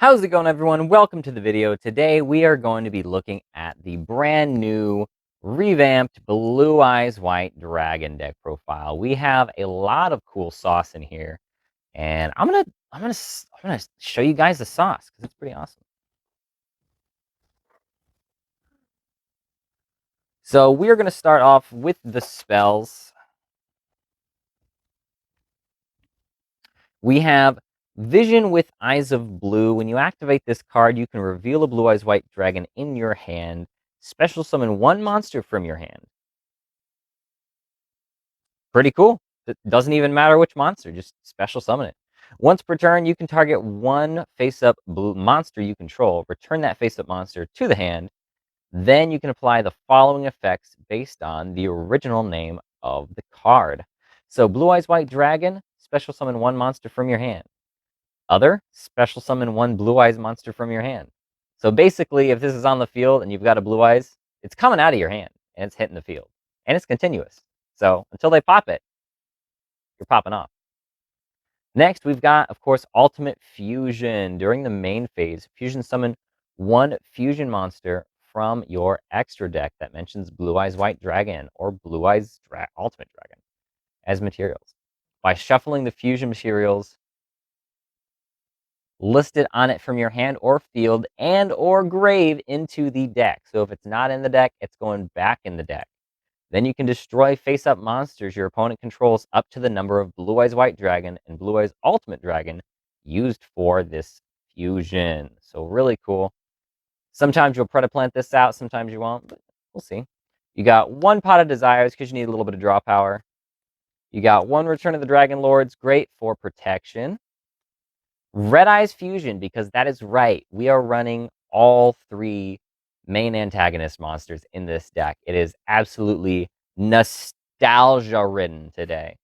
How's it going, everyone? Welcome to the video. Today we are going to be looking at the brand new revamped Blue Eyes White Dragon deck profile. We have a lot of cool sauce in here, and I'm gonna show you guys the sauce because it's pretty awesome. So we're gonna start off with the spells. We have Vision with Eyes of Blue. When you activate this card, you can reveal a Blue Eyes White Dragon in your hand. Special summon one monster from your hand. Pretty cool. It doesn't even matter which monster, just special summon it. Once per turn, you can target one face-up blue monster you control, return that face-up monster to the hand, then you can apply the following effects based on the original name of the card. So Blue Eyes White Dragon, special summon one monster from your hand. Other, special summon one Blue Eyes monster from your hand. So basically, if this is on the field and you've got a Blue Eyes, it's coming out of your hand and it's hitting the field. And it's continuous. So until they pop it, you're popping off. Next, we've got, of course, Ultimate Fusion. During the main phase, fusion summon one fusion monster from your extra deck that mentions Blue Eyes White Dragon or Blue Eyes Ultimate Dragon as materials. By shuffling the fusion materials listed on it from your hand or field and or grave into the deck. So if it's not in the deck, it's going back in the deck. Then you can destroy face-up monsters your opponent controls up to the number of Blue Eyes White Dragon and Blue Eyes Ultimate Dragon used for this fusion. So really cool. Sometimes you'll plant this out, sometimes you won't, but we'll see. You got one Pot of Desires because you need a little bit of draw power. You got one Return of the Dragon Lords, great for protection. Red Eyes Fusion, because that is right. We are running all three main antagonist monsters in this deck. It is absolutely nostalgia-ridden today.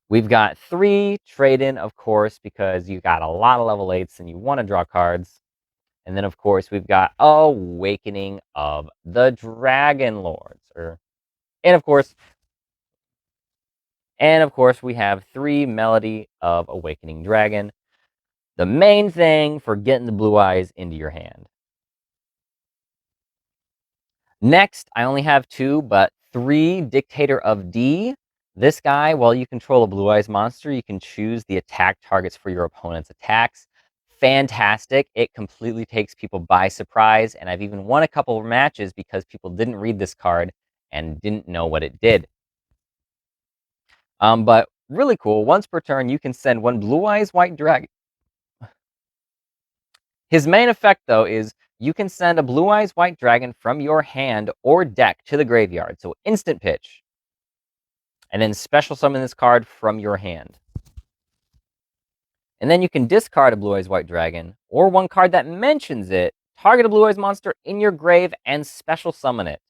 We've got three trade-in, of course, because you got a lot of level 8s and you want to draw cards. And then, of course, we've got Awakening of the Dragon Lords. And of course, we have three Melody of Awakening Dragon. The main thing for getting the Blue Eyes into your hand. Next, I only have two, but three Dictator of D. This guy, while you control a Blue Eyes monster, you can choose the attack targets for your opponent's attacks. Fantastic. It completely takes people by surprise, and I've even won a couple of matches because people didn't read this card and didn't know what it did. But really cool. Once per turn, you can send one Blue Eyes White Dragon. His main effect, though, is you can send a Blue Eyes White Dragon from your hand or deck to the graveyard. So instant pitch. And then special summon this card from your hand. And then you can discard a Blue Eyes White Dragon or one card that mentions it, target a Blue Eyes monster in your grave, and special summon it.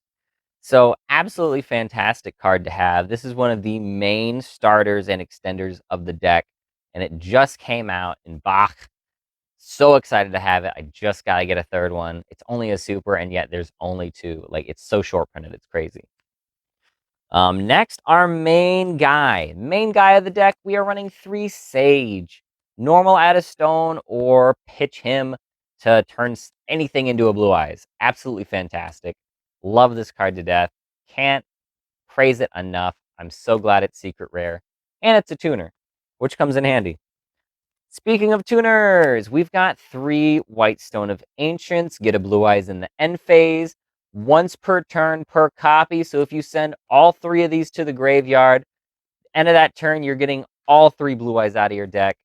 So absolutely fantastic card to have. This is one of the main starters and extenders of the deck. And it just came out in Bach. So excited to have it. I just got to get a third one. It's only a super, and yet there's only two. Like, it's so short printed. It's crazy. Next, our main guy. Main guy of the deck, we are running 3 Sage. Normal add a stone or pitch him to turn anything into a Blue Eyes. Absolutely fantastic. Love this card to death. Can't praise it enough. I'm so glad it's secret rare. And it's a tuner, which comes in handy. Speaking of tuners, we've got 3 White Stone of Ancients. Get a Blue Eyes in the end phase. Once per turn per copy. So if you send all 3 of these to the graveyard, end of that turn, you're getting all 3 Blue Eyes out of your deck.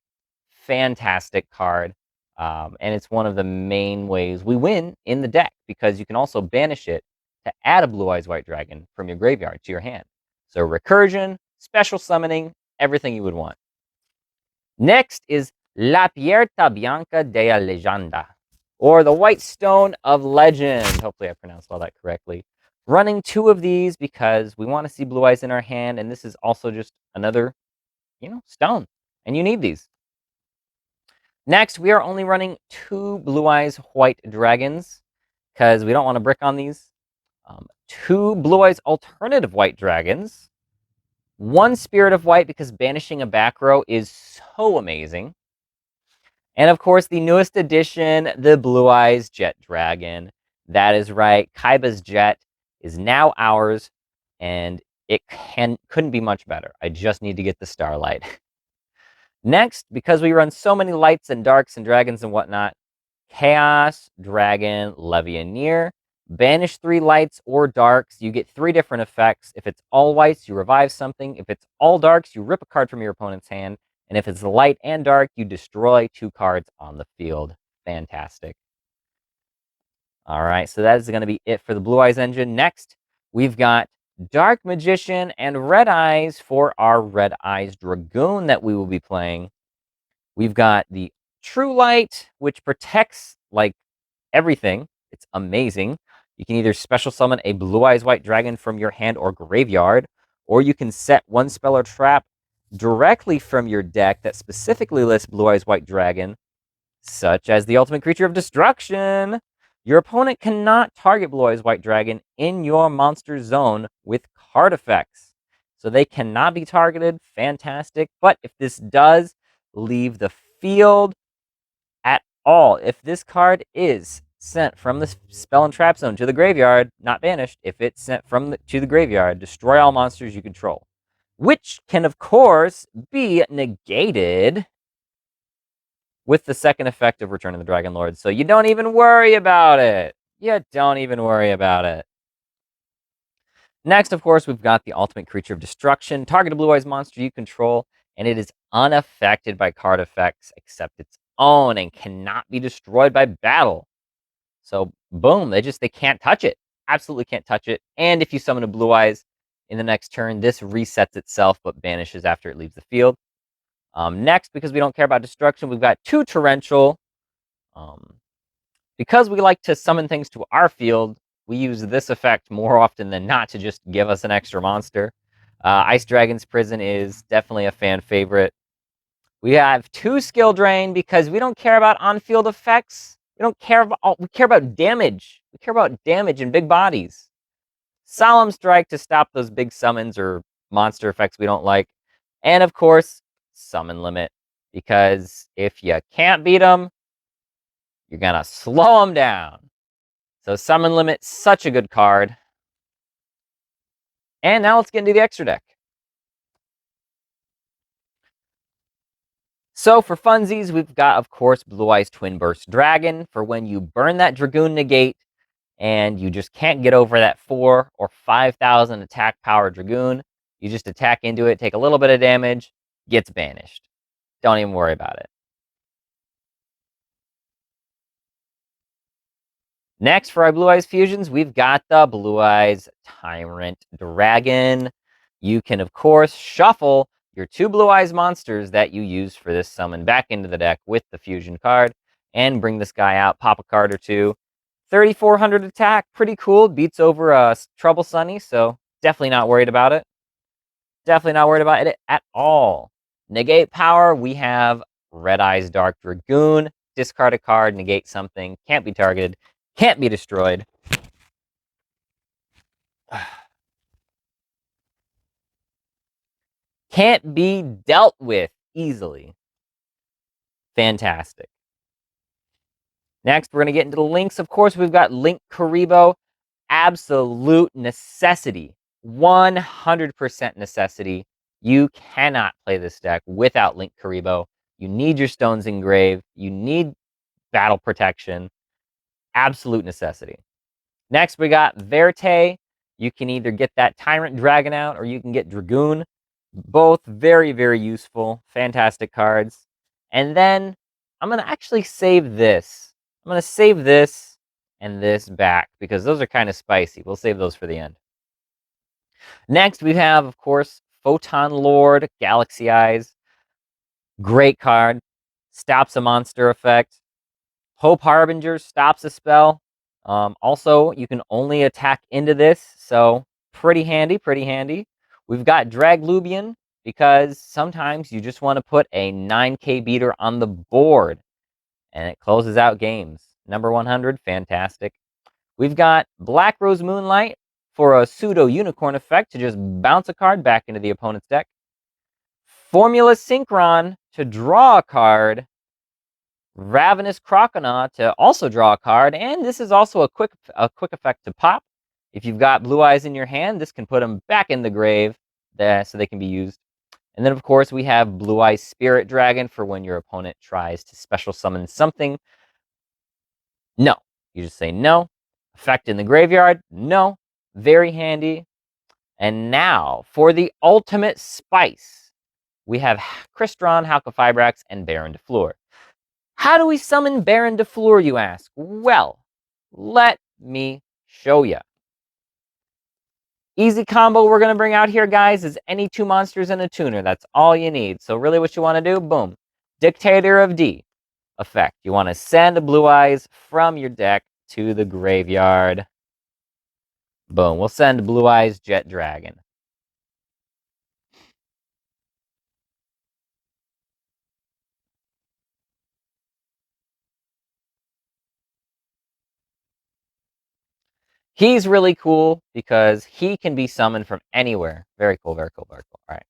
Fantastic card. And it's one of the main ways we win in the deck, because you can also banish it to add a Blue Eyes White Dragon from your graveyard to your hand. So recursion, special summoning, everything you would want. Next is La Pierta Bianca de la Leyenda, or the White Stone of Legend. Hopefully I pronounced all that correctly. Running 2 of these because we want to see Blue Eyes in our hand, and this is also just another, stone, and you need these. Next, we are only running 2 Blue Eyes White Dragons because we don't want to brick on these. 2 Blue Eyes Alternative White Dragons. 1 Spirit of White because banishing a back row is so amazing. And of course, the newest addition, the Blue Eyes Jet Dragon. That is right. Kaiba's jet is now ours, and it couldn't be much better. I just need to get the starlight. Next, because we run so many lights and darks and dragons and whatnot, Chaos Dragon Levianeer. Banish 3 lights or darks. You get 3 different effects. If it's all whites, you revive something. If it's all darks, you rip a card from your opponent's hand. And if it's light and dark, you destroy 2 cards on the field. Fantastic. All right, so that is going to be it for the Blue Eyes engine. Next, we've got Dark Magician and Red Eyes for our Red Eyes Dragoon that we will be playing. We've got the True Light, which protects like everything. It's amazing. You can either special summon a Blue Eyes White Dragon from your hand or graveyard, or you can set one spell or trap directly from your deck that specifically lists Blue Eyes White Dragon, such as the Ultimate Creature of Destruction. Your opponent cannot target Blue Eyes White Dragon in your monster zone with card effects. So they cannot be targeted. Fantastic. But if this does leave the field at all, if this card is sent from the spell and trap zone to the graveyard, not banished, if it's sent to the graveyard, destroy all monsters you control. Which can, of course, be negated with the second effect of Return of the Dragon Lord. So you don't even worry about it. You don't even worry about it. Next, of course, we've got the Ultimate Creature of Destruction. Target a Blue Eyes monster you control, and it is unaffected by card effects except its own and cannot be destroyed by battle. So, boom, they can't touch it. Absolutely can't touch it. And if you summon a Blue Eyes in the next turn, this resets itself but banishes after it leaves the field. Next, because we don't care about destruction, we've got 2 Torrential. Because we like to summon things to our field, we use this effect more often than not to just give us an extra monster. Ice Dragon's Prison is definitely a fan favorite. We have 2 Skill Drain because we don't care about on-field effects. We care about damage. We care about damage in big bodies. Solemn Strike to stop those big summons or monster effects we don't like. And of course, Summon Limit. Because if you can't beat them, you're going to slow them down. So Summon Limit, such a good card. And now let's get into the extra deck. So for funsies, we've got, of course, Blue Eyes Twin Burst Dragon for when you burn that Dragoon Negate and you just can't get over that 4 or 5,000 attack power Dragoon. You just attack into it, take a little bit of damage, gets banished. Don't even worry about it. Next, for our Blue Eyes fusions, we've got the Blue Eyes Tyrant Dragon. You can, of course, shuffle your 2 Blue Eyes monsters that you use for this summon back into the deck with the fusion card and bring this guy out, pop a card or 2. 3,400 attack, pretty cool. Beats over Trouble Sunny, so definitely not worried about it. Definitely not worried about it at all. Negate power, we have Red Eyes Dark Dragoon. Discard a card, negate something, can't be targeted, can't be destroyed. Can't be dealt with easily. Fantastic. Next, we're going to get into the links. Of course, we've got Link Karibo. Absolute necessity. 100% necessity. You cannot play this deck without Link Karibo. You need your Stones Engrave. You need battle protection. Absolute necessity. Next, we got Verte. You can either get that Tyrant Dragon out or you can get Dragoon. Both very, very useful. Fantastic cards. And then I'm going to actually save this. I'm going to save this and this back because those are kind of spicy. We'll save those for the end. Next, we have, of course, Photon Lord, Galaxy Eyes. Great card. Stops a monster effect. Hope Harbinger stops a spell. Also, you can only attack into this, so pretty handy, pretty handy. We've got Draglubian, because sometimes you just want to put a 9K beater on the board, and it closes out games. Number 100, fantastic. We've got Black Rose Moonlight for a pseudo-unicorn effect to just bounce a card back into the opponent's deck. Formula Synchron to draw a card. Ravenous Croconaw to also draw a card, and this is also a quick effect to pop. If you've got Blue Eyes in your hand, this can put them back in the grave so they can be used. And then, of course, we have Blue Eyes Spirit Dragon for when your opponent tries to special summon something. No. You just say no. Effect in the graveyard? No. Very handy. And now, for the ultimate spice, we have Crystron, Halqifibrax, and Baron de Fleur. How do we summon Baron de Fleur, you ask? Well, let me show you. Easy combo we're going to bring out here, guys, is any 2 monsters and a tuner. That's all you need. So really what you want to do, boom. Dictator of D effect. You want to send Blue Eyes from your deck to the graveyard. Boom. We'll send Blue Eyes Jet Dragon. He's really cool because he can be summoned from anywhere. Very cool, very cool, very cool. All right.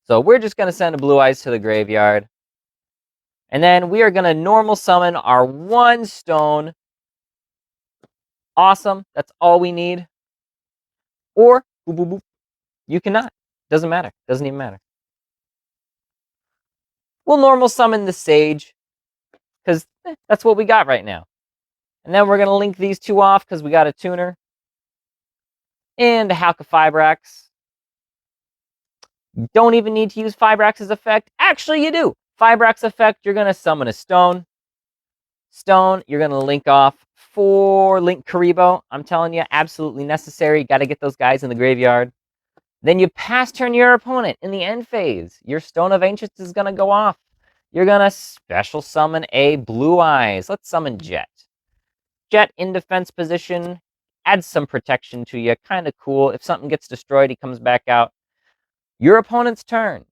So we're just going to send a Blue Eyes to the graveyard. And then we are going to normal summon our 1 stone. Awesome. That's all we need. Or, boop, boop, boop. You cannot. Doesn't matter. Doesn't even matter. We'll normal summon the Sage, because that's what we got right now. And then we're going to link these 2 off, because we got a tuner. And a Halqifibrax. You don't even need to use Fibrax's effect. Actually, you do. Fibrax effect, you're going to summon a stone. Stone, you're going to link off 4 Link Karibo. I'm telling you, absolutely necessary. Got to get those guys in the graveyard. Then you pass turn your opponent in the end phase. Your Stone of Ancients is going to go off. You're going to special summon a Blue Eyes. Let's summon Jet. Jet in defense position. Adds some protection to you. Kind of cool. If something gets destroyed, he comes back out. Your opponent's turn.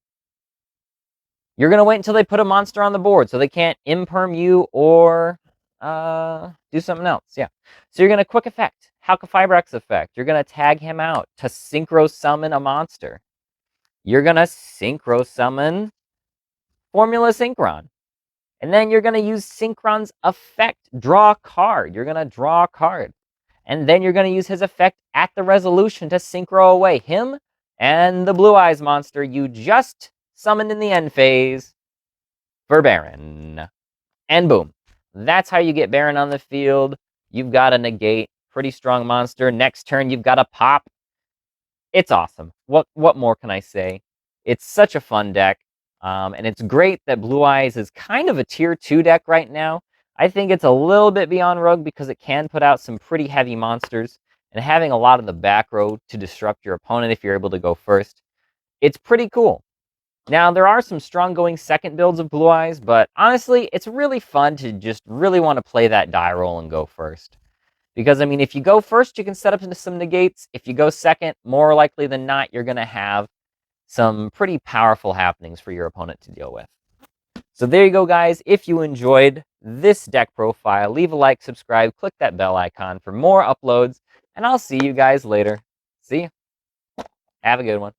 You're going to wait until they put a monster on the board so they can't imperm you or do something else. Yeah. So you're going to quick effect. Halqifibrax effect. You're going to tag him out to synchro summon a monster. You're going to synchro summon Formula Synchron. And then you're going to use Synchron's effect. Draw a card. You're going to draw a card. And then you're going to use his effect at the resolution to synchro away him and the Blue Eyes monster you just summoned in the end phase for Baron. And boom. That's how you get Baron on the field. You've got a negate. Pretty strong monster. Next turn, you've got a pop. It's awesome. What more can I say? It's such a fun deck. And it's great that Blue Eyes is kind of a tier 2 deck right now. I think it's a little bit beyond Rogue because it can put out some pretty heavy monsters. And having a lot of the back row to disrupt your opponent if you're able to go first, it's pretty cool. Now, there are some strong going second builds of Blue Eyes, but honestly, it's really fun to just really want to play that die roll and go first. Because, I mean, if you go first, you can set up into some negates. If you go second, more likely than not, you're going to have some pretty powerful happenings for your opponent to deal with. So there you go, guys. If you enjoyed this deck profile, leave a like, subscribe, click that bell icon for more uploads, and I'll see you guys later. See ya. Have a good one.